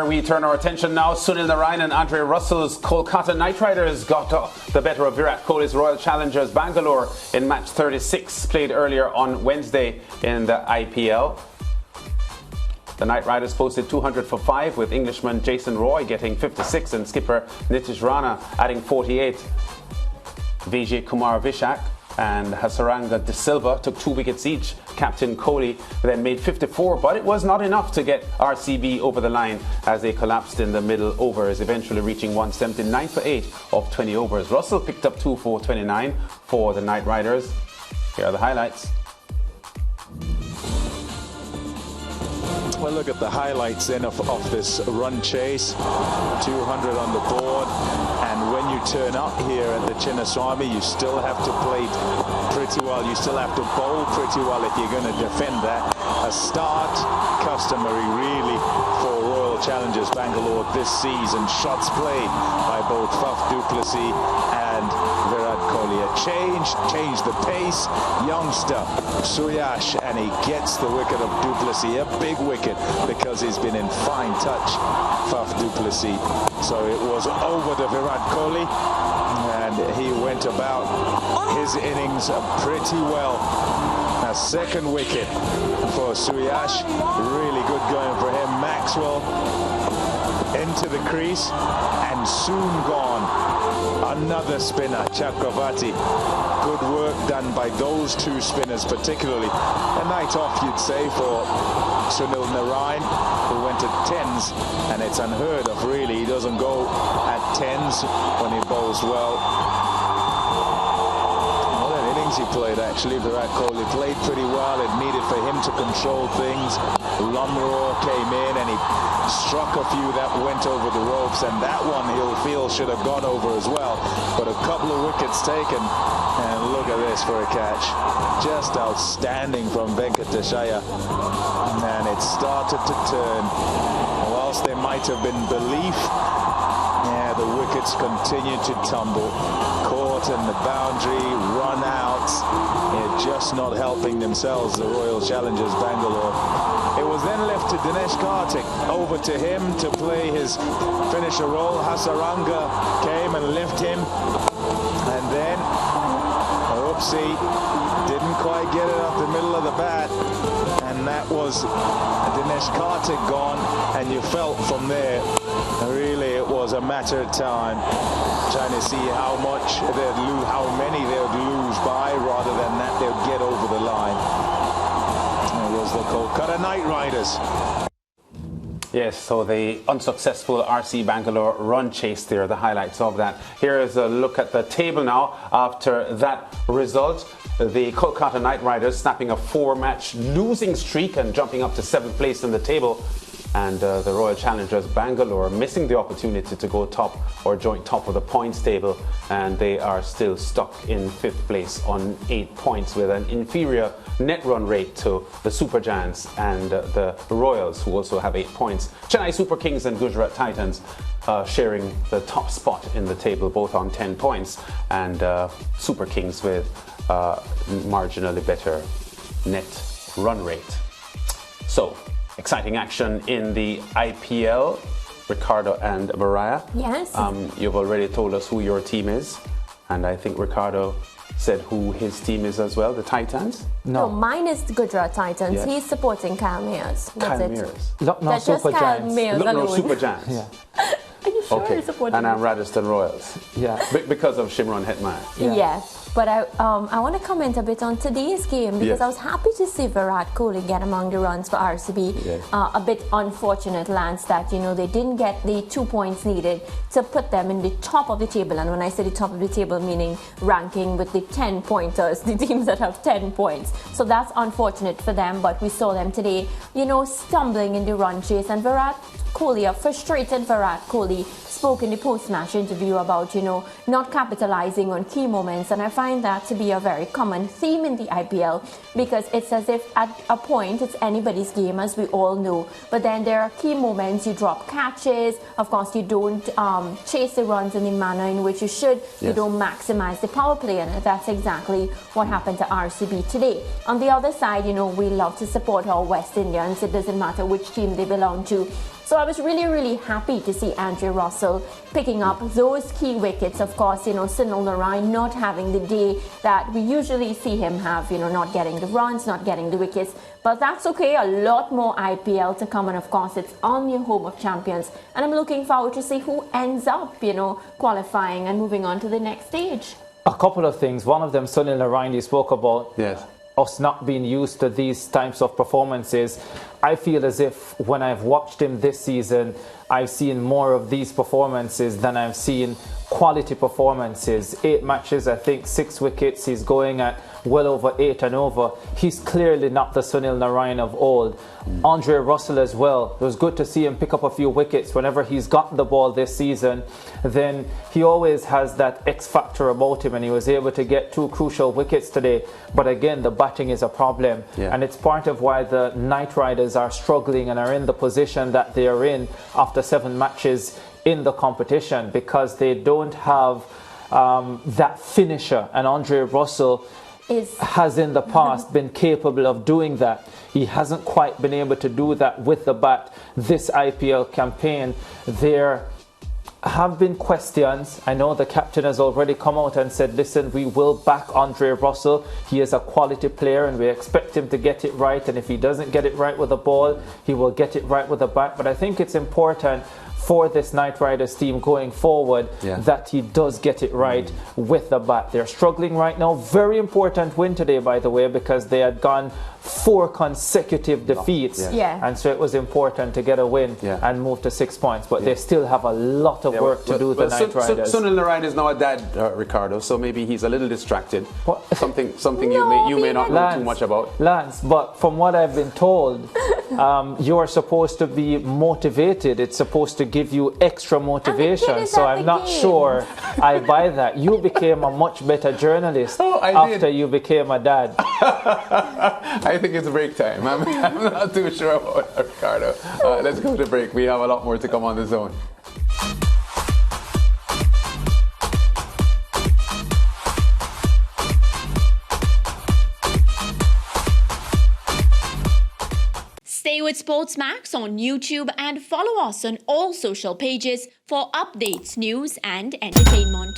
We turn our attention now. Sunil Narayan and Andre Russell's Kolkata Knight Riders got the better of Virat Kohli's Royal Challengers Bangalore in match 36, played earlier on Wednesday in the IPL. The Knight Riders posted 200 for 5, with Englishman Jason Roy getting 56 and skipper Nitish Rana adding 48. Vijay Kumar Vishak and Hasaranga De Silva took 2 wickets each. Captain Kohli then made 54, but it was not enough to get RCB over the line as they collapsed in the middle overs, eventually reaching 179 for 8 of 20 overs. Russell picked up 2 for 29 for the Knight Riders. Here are the highlights. Well, look at the highlights then of this run chase. 200 on the board, and when you turn up here at the Chinnaswamy, you still have to play pretty well. You still have to bowl pretty well if you're going to defend that. A start customary really for Royal Challengers Bangalore this season. Shots played by both Faf du Plessis and Virat Kohli. A change the pace. Youngster Suyash, and he gets the wicket of du Plessis. A big wicket because he's been in fine touch, Faf du Plessis. So it was over to Virat Kohli, and he went about his innings pretty well. A second wicket for Suyash, really good going for him. Maxwell into the crease and soon gone. Another spinner, Chakravarti. Good work done by those two spinners particularly. A night off, you'd say, for Sunil Narayan, who went at 10s, and it's unheard of really. He doesn't go at 10s when he bowls well. He played actually. Virat Kohli played pretty well. It needed for him to control things. Lumroar came in and he struck a few that went over the ropes, and that one he'll feel should have gone over as well. But a couple of wickets taken, and look at this for a catch. Just outstanding from Venkateshaya. And it started to turn. Whilst there might have been belief, the wickets continued to tumble. Caught in the boundary, run out. Just not helping themselves, the Royal Challengers Bangalore. It was then left to Dinesh Karthik. Over to him to play his finisher role. Hasaranga came and left him. And then, oopsie, didn't quite get it up the middle of the bat. And that was Dinesh Karthik gone. And you felt from there, really it was a matter of time, trying to see how much they'd lose, how many they would lose by, rather than that they would get over the line. It was the Kolkata Knight Riders. Yes, so the unsuccessful RC Bangalore run chase there, the highlights of that. Here is a look at the table now after that result. The Kolkata Knight Riders snapping a 4-match losing streak and jumping up to 7th place in the table. And the Royal Challengers Bangalore missing the opportunity to go top or joint top of the points table, and they are still stuck in 5th place on 8 points with an inferior net run rate to the Super Giants and the Royals, who also have 8 points. Chennai Super Kings and Gujarat Titans sharing the top spot in the table, both on 10 points, and Super Kings with marginally better net run rate. So, exciting action in the IPL. Ricardo and Mariah. Yes. You've already told us who your team is, and I think Ricardo said who his team is as well, the Titans. No, mine is the Gujarat Titans. Yes. He's supporting Kyle Mayers. Kyle Mayers. That's Super just Kyle Giants. Mayers alone. No, Super Giants. Yeah. Are you sure Okay. you're supporting And I'm Rajasthan Royals. Yeah. Because of Shimron Hetmyer. Yeah. Yes. But I want to comment a bit on today's game, because I was happy to see Virat Kohli get among the runs for RCB. Yes. A bit unfortunate, Lance, that they didn't get the 2 points needed to put them in the top of the table. And when I say the top of the table, meaning ranking with the 10 pointers, the teams that have 10 points. So that's unfortunate for them. But we saw them today, stumbling in the run chase, and Virat Kohli, a frustrated Virat Kohli, spoke in the post-match interview about, not capitalizing on key moments. And I find that to be a very common theme in the IPL, because it's as if at a point it's anybody's game, as we all know. But then there are key moments. You drop catches. Of course, you don't chase the runs in the manner in which you should. Yes. You don't maximize the power play. And that's exactly what happened to RCB today. On the other side, we love to support our West Indians. It doesn't matter which team they belong to. So I was really, really happy to see Andre Russell picking up those key wickets. Of course, Sunil Narine not having the day that we usually see him have, not getting the runs, not getting the wickets. But that's okay, a lot more IPL to come, and of course it's on your home of champions. And I'm looking forward to see who ends up, qualifying and moving on to the next stage. A couple of things. One of them, Sunil Narine, you spoke about. Yes. Us not being used to these types of performances. I feel as if when I've watched him this season, I've seen more of these performances than I've seen quality performances. 8 matches, I think 6 wickets. He's going at well over 8 and over. He's clearly not the Sunil Narine of old. Andre Russell as well. It was good to see him pick up a few wickets whenever he's gotten the ball this season. Then he always has that X factor about him, and he was able to get 2 crucial wickets today. But again, the batting is a problem. Yeah. And it's part of why the Knight Riders are struggling and are in the position that they are in after 7 matches in the competition, because they don't have that finisher. And Andre Russell has in the past been capable of doing that. He hasn't quite been able to do that with the bat this IPL campaign. There have been questions. I know the captain has already come out and said, listen, we will back Andre Russell. He is a quality player and we expect him to get it right. And if he doesn't get it right with the ball, he will get it right with the bat. But I think it's important for this Knight Riders team going forward that he does get it right with the bat. They're struggling right now. Very important win today, by the way, because they had gone 4 consecutive defeats. And so it was important to get a win and move to 6 points. But they still have a lot of work to do, the Knight Riders. Sunil Narine is now a dad, Ricardo, so maybe he's a little distracted. Something you may not know too much about. Lance, but from what I've been told, you are supposed to be motivated. It's supposed to give you extra motivation. So I'm not sure I buy that. You became a much better journalist after you became a dad. I think it's break time. I'm not too sure about that, Ricardo. Let's go to break. We have a lot more to come on the zone. Stay with SportsMax on YouTube and follow us on all social pages for updates, news and entertainment.